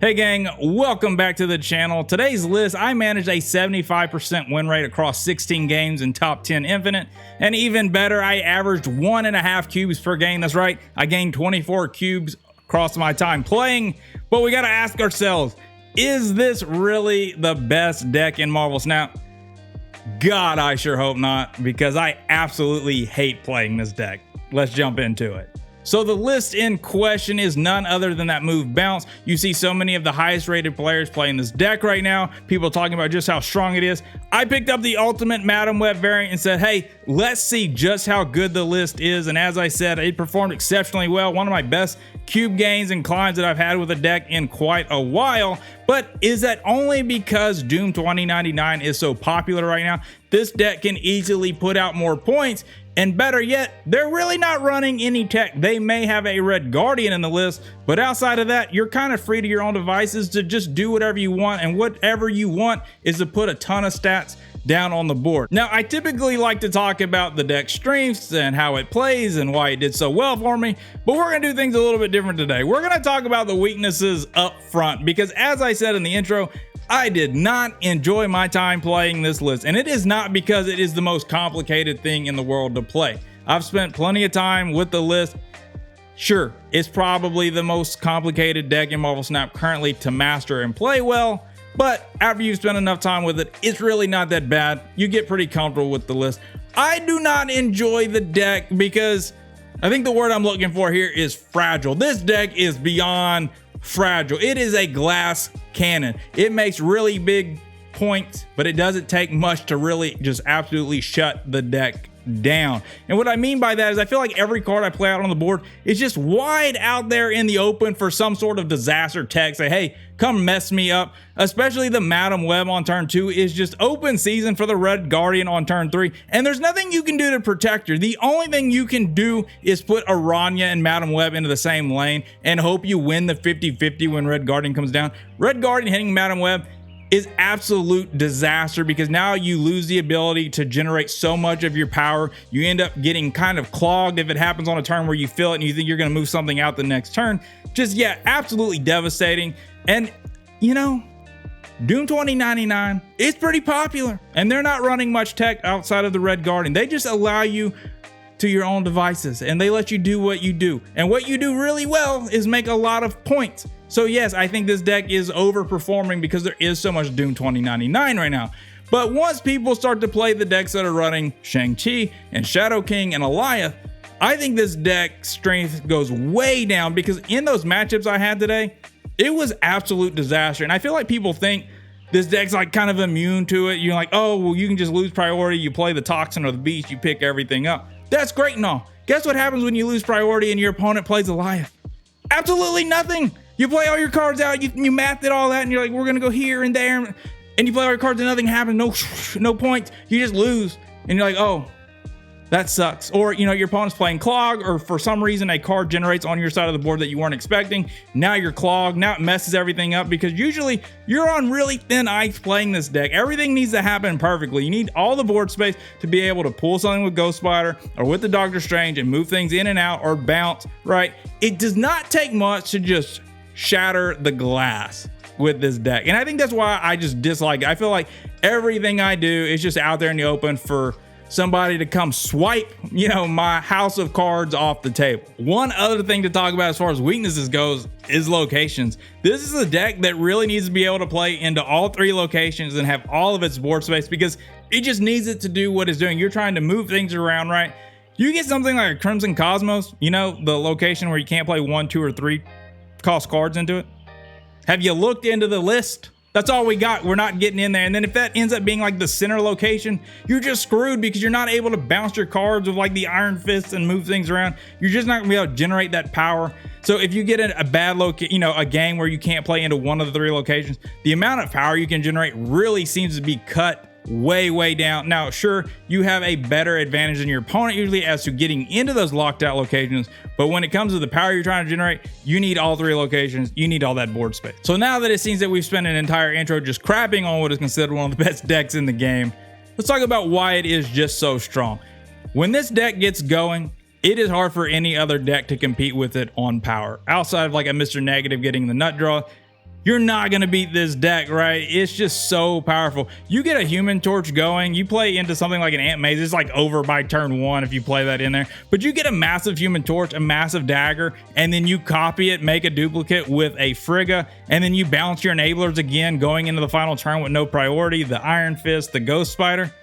Hey gang, welcome back to the channel. Today's list, I managed a 75% win rate across 16 games in top 10 infinite, and even better, I averaged 1.5 cubes per game. That's right, I gained 24 cubes across my time playing. But we gotta ask ourselves, is this really the best deck in Marvel Snap? God, I sure hope not, because I absolutely hate playing this deck. Let's jump into it. So the list in question is none other than that move Bounce. You see so many of the highest rated players playing this deck right now, people talking about just how strong it is. I picked up the ultimate Madam Web variant and said, hey, let's see just how good the list is. And as I said, it performed exceptionally well. One of my best cube gains and climbs that I've had with a deck in quite a while. But is that only because Doom 2099 is so popular right now? This deck can easily put out more points. And better yet, they're really not running any tech. They may have a Red Guardian in the list, but outside of that, you're kind of free to your own devices to just do whatever you want, and whatever you want is to put a ton of stats down on the board. Now, I typically like to talk about the deck strengths and how it plays and why it did so well for me, but we're gonna do things a little bit different today. We're gonna talk about the weaknesses up front, because as I said in the intro, I did not enjoy my time playing this list, and it is not because it is the most complicated thing in the world to play. I've spent plenty of time with the list. Sure, it's probably the most complicated deck in Marvel Snap currently to master and play well, but after you've spent enough time with it, it's really not that bad. You get pretty comfortable with the list. I do not enjoy the deck because I think the word I'm looking for here is fragile. This deck is beyond fragile. It is a glass cannon. It makes really big points, but it doesn't take much to really just absolutely shut the deck down. And what I mean by that is I feel like every card I play out on the board is just wide out there in the open for some sort of disaster tech. Say, hey, come mess me up. Especially the Madam Web on turn 2 is just open season for the Red Guardian on turn 3. And there's nothing you can do to protect her. The only thing you can do is put Aranya and Madam Web into the same lane and hope you win the 50-50 when Red Guardian comes down. Red Guardian hitting Madam Web is absolute disaster because now you lose the ability to generate so much of your power. You end up getting kind of clogged if it happens on a turn where you feel it and you think you're going to move something out the next turn. Just, yeah, absolutely devastating. And, you know, Doom 2099 is pretty popular, and they're not running much tech outside of the Red Guardian. They just allow you to your own devices, and they let you do what you do. And what you do really well is make a lot of points. So yes, I think this deck is overperforming because there is so much Doom 2099 right now. But once people start to play the decks that are running Shang-Chi and Shadow King and Aliyah, I think this deck strength goes way down because in those matchups I had today, it was absolute disaster. And I feel like people think this deck's like kind of immune to it. You're like, oh, well, you can just lose priority. You play the Toxin or the Beast, you pick everything up. That's great and all. Guess what happens when you lose priority and your opponent plays Aliyah? Absolutely nothing. You play all your cards out, you math it all out, and you're like, we're gonna go here and there, and you play all your cards and nothing happens, no points. You just lose, and you're like, oh, that sucks. Or, you know, your opponent's playing Clog, or for some reason a card generates on your side of the board that you weren't expecting. Now you're clogged, now it messes everything up because usually you're on really thin ice playing this deck. Everything needs to happen perfectly. You need all the board space to be able to pull something with Ghost Spider or with the Doctor Strange and move things in and out or bounce, right? It does not take much to just shatter the glass with this deck. And I think that's why I just dislike it. I feel like everything I do is just out there in the open for somebody to come swipe, you know, my house of cards off the table. One other thing to talk about as far as weaknesses goes is locations. This is a deck that really needs to be able to play into all 3 locations and have all of its board space because it just needs it to do what it's doing. You're trying to move things around, right? You get something like a Crimson Cosmos, you know, the location where you can't play 1, 2, or 3 cost cards into it. Have you looked into the list? That's all we got. We're not getting in there. And then if that ends up being like the center location, you're just screwed because you're not able to bounce your cards with like the Iron Fist and move things around. You're just not gonna be able to generate that power. So if you get a bad location, you know, a game where you can't play into one of the 3 locations, the amount of power you can generate really seems to be cut way down. Now, sure, you have a better advantage than your opponent usually as to getting into those locked out locations, but when it comes to the power you're trying to generate, you need all 3 locations. You need all that board space. So now that it seems that we've spent an entire intro just crapping on what is considered one of the best decks in the game, let's talk about why it is just so strong. When this deck gets going, it is hard for any other deck to compete with it on power. Outside of like a Mr. Negative getting the nut draw, you're not going to beat this deck, right? It's just so powerful. You get a Human Torch going, you play into something like an Ant Maze. It's like over by turn 1 if you play that in there. But you get a massive Human Torch, a massive Dagger, and then you copy it, make a duplicate with a Frigga, and then you balance your enablers again going into the final turn with no priority, the Iron Fist, the Ghost Spider.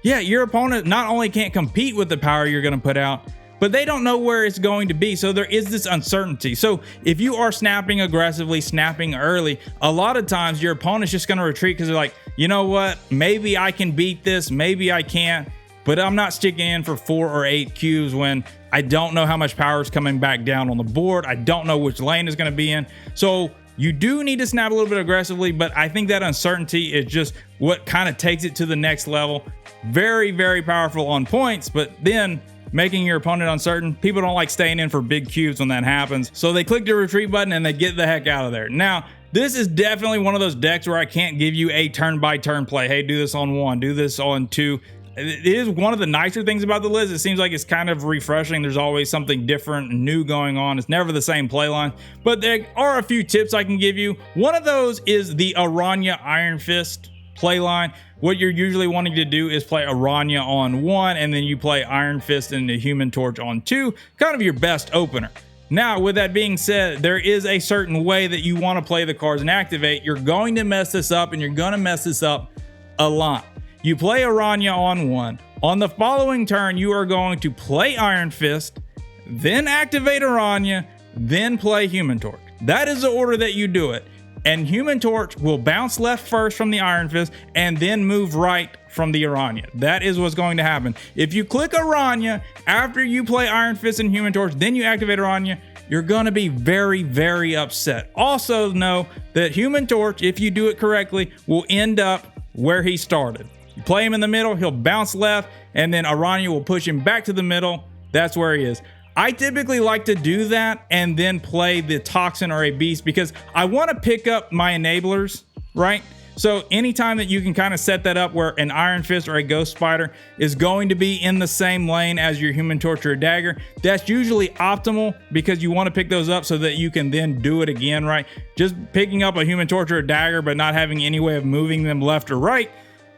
Yeah, your opponent not only can't compete with the power you're going to put out, but they don't know where it's going to be. So there is this uncertainty. So if you are snapping aggressively, snapping early, a lot of times your opponent's just going to retreat because they're like, you know what, maybe I can beat this, maybe I can't, but I'm not sticking in for 4 or 8 cubes when I don't know how much power is coming back down on the board. I don't know which lane is going to be in. So you do need to snap a little bit aggressively, but I think that uncertainty is just what kind of takes it to the next level. Very, very powerful on points, but then making your opponent uncertain. People don't like staying in for big cubes when that happens. So they click the retreat button and they get the heck out of there. Now, this is definitely one of those decks where I can't give you a turn-by-turn play. Hey, do this on 1, do this on 2. It is one of the nicer things about the list. It seems like it's kind of refreshing. There's always something different and new going on. It's never the same play line, but there are a few tips I can give you. One of those is the Aranya Iron Fist play line. What you're usually wanting to do is play Aranya on 1, and then you play Iron Fist and the Human Torch on 2, kind of your best opener. Now, with that being said, there is a certain way that you want to play the cards and activate. You're going to mess this up, and you're going to mess this up a lot. You play Aranya on 1. On the following turn, you are going to play Iron Fist, then activate Aranya, then play Human Torch. That is the order that you do it. And Human Torch will bounce left first from the Iron Fist and then move right from the Aranya. That is what's going to happen. If you click Aranya after you play Iron Fist and Human Torch, then you activate Aranya, you're going to be very, very upset. Also know that Human Torch, if you do it correctly, will end up where he started. You play him in the middle, he'll bounce left, and then Aranya will push him back to the middle. That's where he is. I typically like to do that and then play the Toxin or a Beast because I want to pick up my enablers, right? So anytime that you can kind of set that up where an Iron Fist or a Ghost Spider is going to be in the same lane as your Human Torch or a Dagger, that's usually optimal because you want to pick those up so that you can then do it again, right? Just picking up a Human Torch or a Dagger but not having any way of moving them left or right,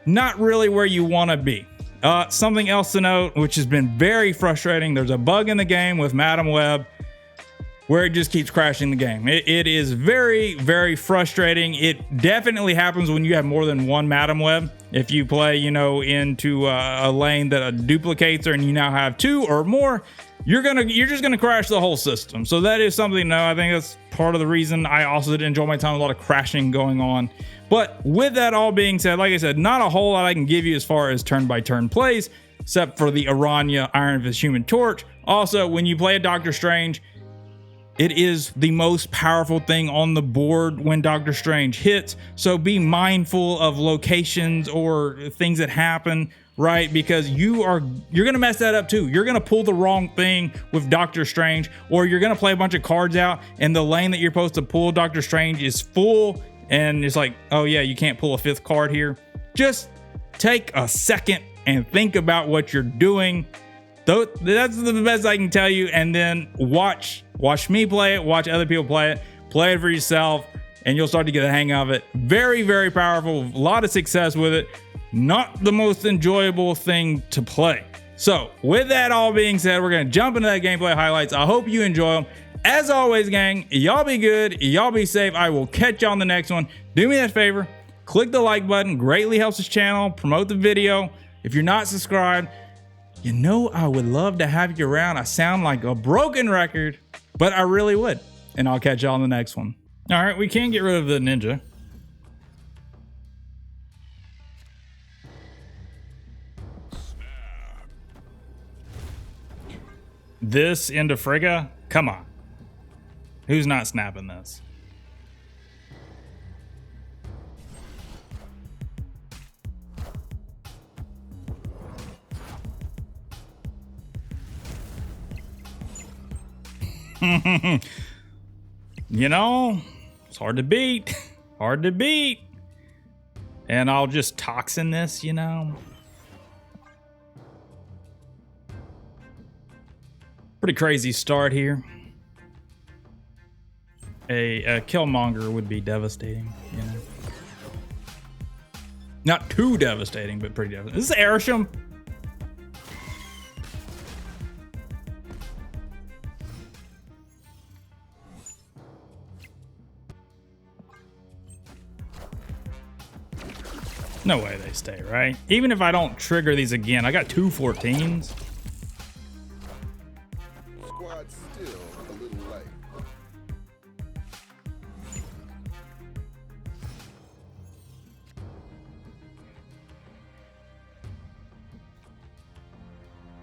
not really where you want to be. Something else to note, which has been very frustrating, there's a bug in the game with Madam Web where it just keeps crashing the game. It is very, very frustrating. It definitely happens when you have more than one Madam Web. If you play, you know, into a lane that duplicates her and you now have 2 or more, you're just gonna crash the whole system. So that is something, no, I think that's part of the reason I also did enjoy my time, a lot of crashing going on. But with that all being said, like I said, not a whole lot I can give you as far as turn-by-turn plays, except for the Aranya Iron Fist Human Torch. Also, when you play a Doctor Strange, it is the most powerful thing on the board when Doctor Strange hits. So be mindful of locations or things that happen, right? Because you're gonna mess that up too. You're gonna pull the wrong thing with Doctor Strange, or you're gonna play a bunch of cards out and the lane that you're supposed to pull Doctor Strange is full. And it's like, oh yeah, you can't pull a 5th card here. Just take a second and think about what you're doing. That's the best I can tell you. And then watch me play it, watch other people play it for yourself, and you'll start to get the hang of it. Very, very powerful, a lot of success with it. Not the most enjoyable thing to play. So with that all being said, we're gonna jump into that gameplay highlights. I hope you enjoy them. As always, gang, y'all be good, y'all be safe. I will catch you on the next one. Do me that favor, click the like button, greatly helps this channel, promote the video. If you're not subscribed, you know I would love to have you around. I sound like a broken record, but I really would. And I'll catch y'all on the next one. All right, we can get rid of the ninja. This into Frigga? Come on. Who's not snapping this? You know, it's hard to beat. Hard to beat. And I'll just toxin this, you know. Pretty crazy start here. a Killmonger would be devastating, you know. Not too devastating, but pretty devastating. This is Airsham. No way they stay, right? Even if I don't trigger these again, I got 2 14s. Squad still a little light.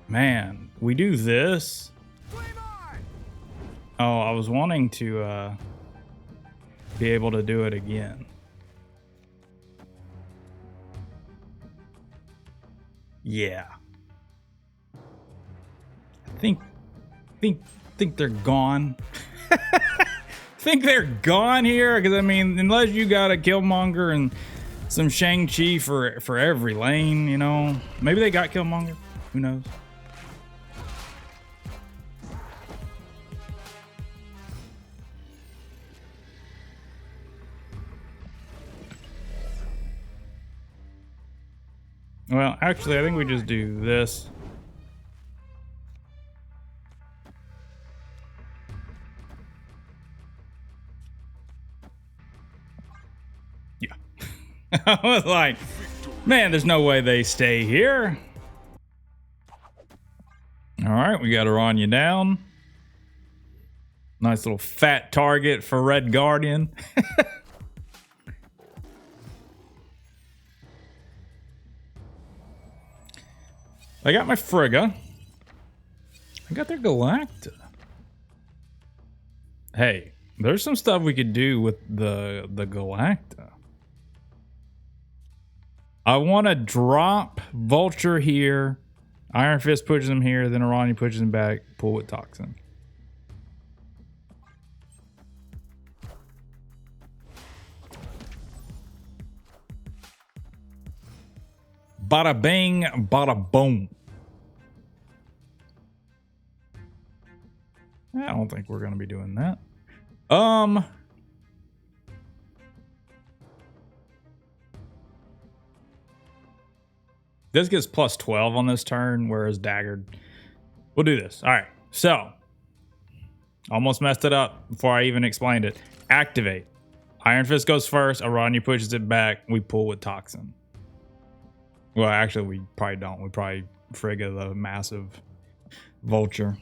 Man, we do this. Oh, I was wanting to be able to do it again. Yeah. I think they're gone. Think they're gone here, because I mean, unless you got a Killmonger and some Shang-Chi for every lane, you know. Maybe they got Killmonger. Who knows? Well, actually, I think we just do this. Yeah. I was like, man, there's no way they stay here. All right, we got to run you down. Nice little fat target for Red Guardian. I got my Frigga. I got their Galacta. Hey, there's some stuff we could do with the Galacta. I want to drop Vulture here. Iron Fist pushes him here. Then Aranya pushes him back. Pull with Toxin. Bada bing, bada boom. I don't think we're gonna be doing that. This gets plus 12 on this turn, whereas Daggered. We'll do this. All right. So, almost messed it up before I even explained it. Activate. Iron Fist goes first. Aranya pushes it back. We pull with Toxin. Well, actually, we probably don't. We probably Frigga the massive Vulture.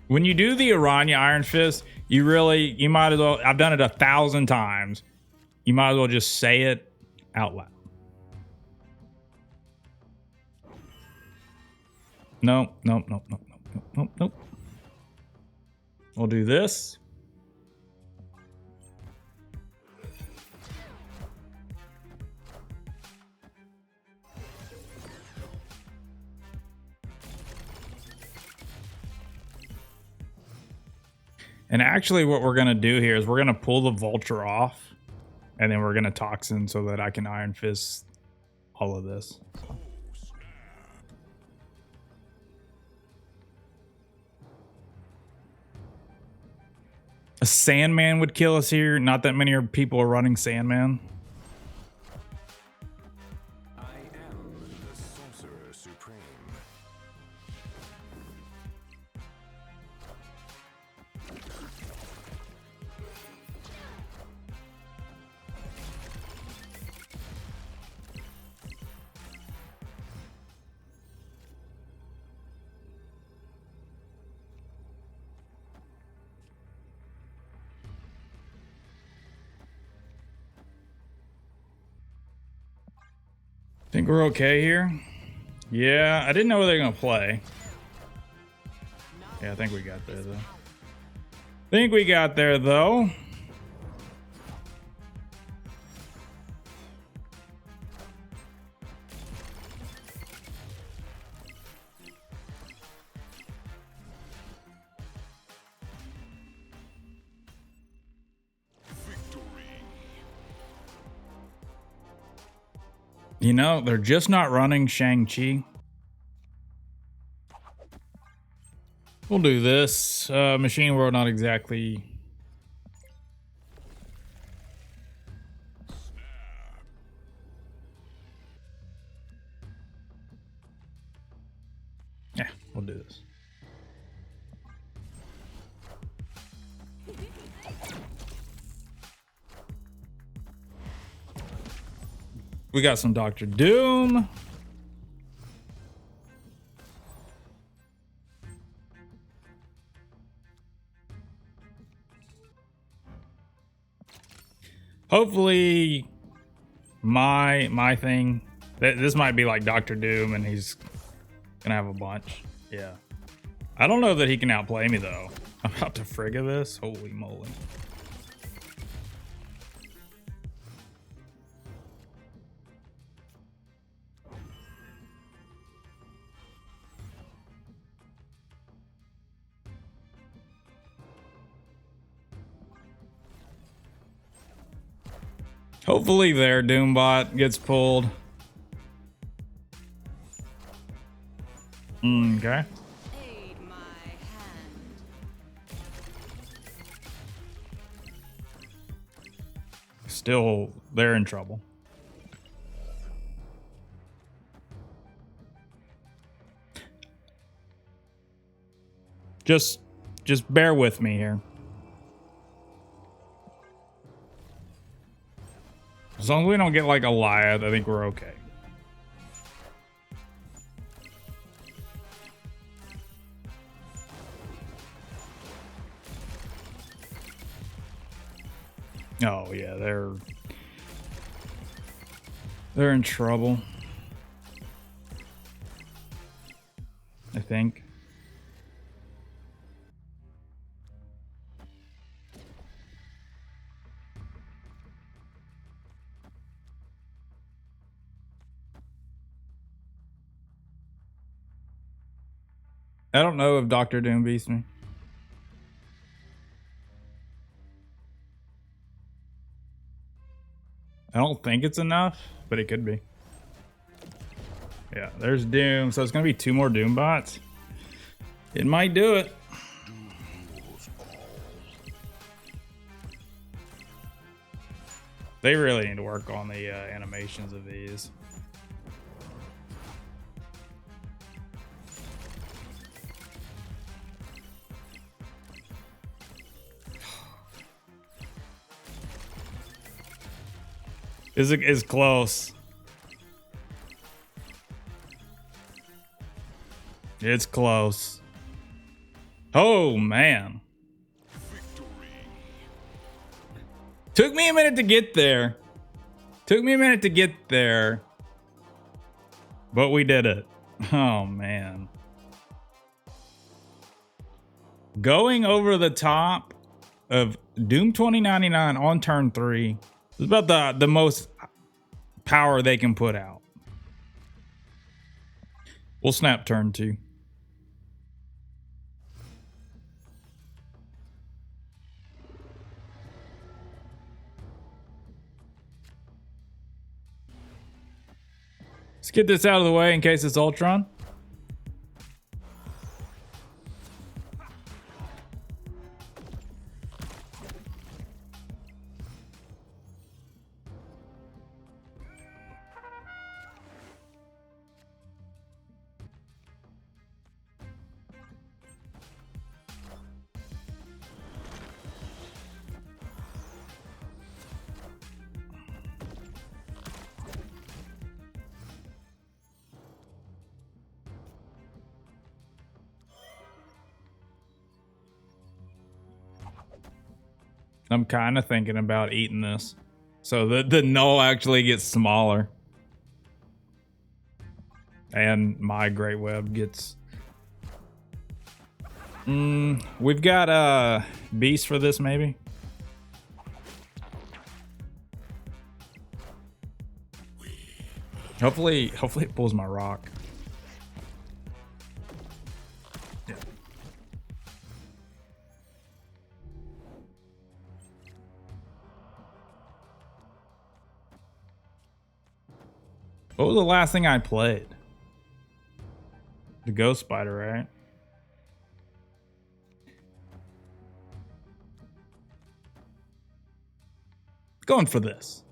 When you do the Aranya Iron Fist, you might as well, I've done it 1,000 times. You might as well just say it out loud. Nope. We'll do this. And actually what we're going to do here is we're going to pull the Vulture off, and then we're going to Toxin so that I can Iron Fist all of this. A Sandman would kill us here. Not that many people are running Sandman. I am the Sorcerer Supreme. Think we're okay here? Yeah, I didn't know where they're gonna play. Yeah, I think we got there though. You know, they're just not running Shang-Chi. We'll do this. Machine World, not exactly. Yeah, we'll do this. We got some Dr. Doom. Hopefully my thing, this might be like Dr. Doom and he's gonna have a bunch. Yeah. I don't know that he can outplay me though. I'm about to frigga this. Holy moly. Hopefully their Doombot gets pulled. Okay. Aid my hand. Still, they're in trouble. Just bear with me here. As long as we don't get like a Goliath, I think we're okay. Oh yeah, they're in trouble. I think. I don't know if Dr. Doom beats me. I don't think it's enough, but it could be. Yeah, there's Doom. So it's going to be 2 more Doom bots. It might do it. They really need to work on the animations of these. Is close. It's close. Oh man. Victory. Took me a minute to get there. But we did it. Oh man. Going over the top of Doom 2099 on turn 3 is about the most power they can put out. We'll snap turn 2. Let's get this out of the way in case it's Ultron. I'm kind of thinking about eating this so the null actually gets smaller and my great web gets we've got a beast for this maybe. Hopefully it pulls my rock. Yeah. What was the last thing I played? The Ghost Spider, right? Going for this.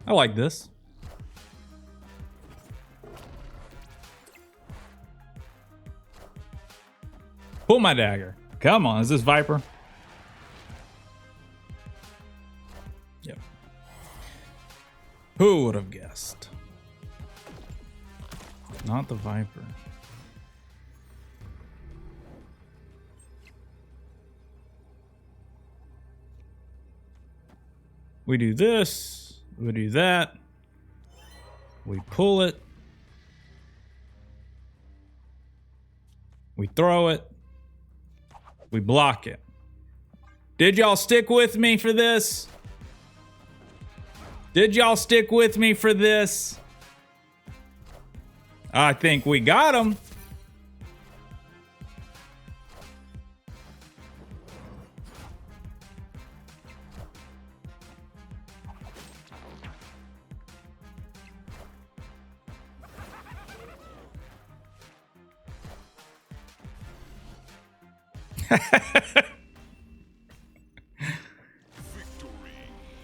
I like this. Pull my dagger. Come on, is this Viper? Yep. Who would have guessed? Not the Viper. We do this, we do that, we pull it, we throw it, we block it. Did y'all stick with me for this? Did y'all stick with me for this? I think we got him.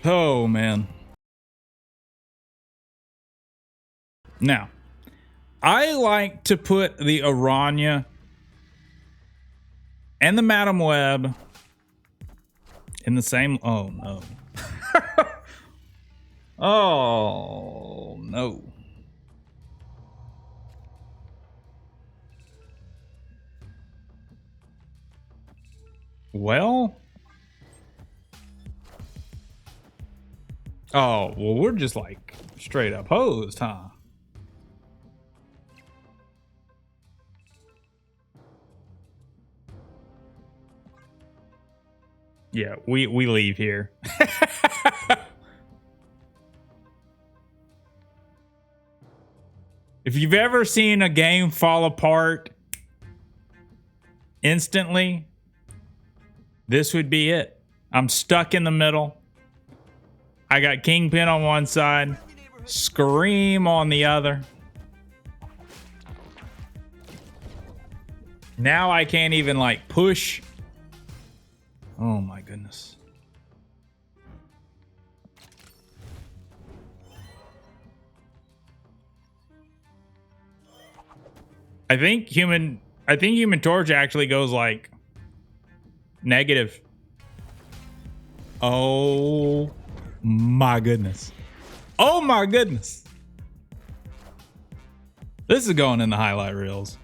Oh man. Now, I like to put the Aranya and the Madam Web in the same. Oh no. Oh no. Well. Oh, well, we're just like straight up hosed, huh? Yeah, we leave here. If you've ever seen a game fall apart instantly, this would be it. I'm stuck in the middle. I got Kingpin on one side, Scream on the other. Now I can't even like push. Oh my goodness. I think Human Torch actually goes like negative. Oh my goodness. Oh my goodness. This is going in the highlight reels.